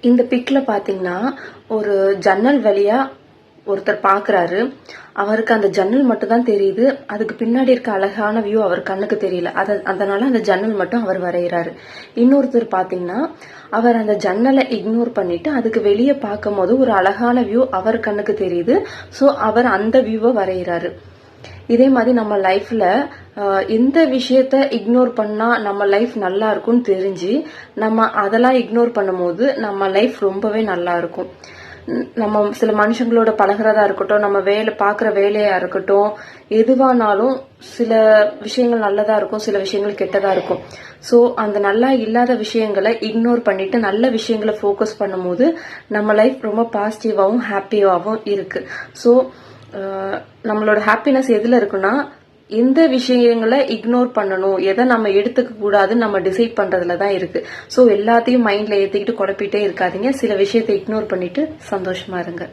இந்த பிக்ல பாத்தீங்கன்னா ஒரு ஜன்னல் வழியா ஒருத்தர் பாக்குறாரு. அவருக்கு அந்த ஜன்னல் மட்டும் தான் தெரியுது. அதுக்கு பின்னாடி இருக்க அழகான வியூ அவர் கண்ணுக்கு தெரியல. அதனால அந்த ஜன்னல் மட்டும் அவர் வரைகிறாரு. இன்னொருத்தர் பாத்தீங்கன்னா அவர் அந்த ஜன்னலை இக்னோர் பண்ணிட்டு அதுக்கு வெளியே பார்க்கும் போது ஒரு அழகான வியூ அவர் கண்ணுக்கு தெரியுது. சோ அவர் அந்த வியூவை வரைகிறாரு. இதே மாதிரி நம்ம லைஃப்ல எந்த விஷயத்த இக்னோர் பண்ணா நம்ம லைஃப் நல்லா இருக்கும்னு தெரிஞ்சு நம்ம அதெல்லாம் இக்னோர் பண்ணும்போது நம்ம லைஃப் ரொம்பவே நல்லா இருக்கும். நம்ம சில மனுஷங்களோட பழகிறதா இருக்கட்டும், நம்ம பாக்குற வேலையா இருக்கட்டும், எதுவானாலும் சில விஷயங்கள் நல்லதா இருக்கும், சில விஷயங்கள் கெட்டதா இருக்கும். சோ அந்த நல்லா இல்லாத விஷயங்களை இக்னோர் பண்ணிட்டு நல்ல விஷயங்களை ஃபோக்கஸ் பண்ணும்போது நம்ம லைஃப் ரொம்ப பாசிட்டிவாவும் ஹாப்பியாவும் இருக்கு. சோ நம்மளோட ஹாப்பினஸ் எதுல இருக்குன்னா, எந்த விஷயங்களை இக்னோர் பண்ணணும், எதை நம்ம எடுத்துக்க கூடாதுன்னு நம்ம டிசைட் பண்றதுலதான் இருக்கு. சோ எல்லாத்தையும் மைண்ட்ல ஏத்திக்கிட்டு குழப்பிட்டே இருக்காதீங்க. சில விஷயத்தை இக்னோர் பண்ணிட்டு சந்தோஷமா இருங்க.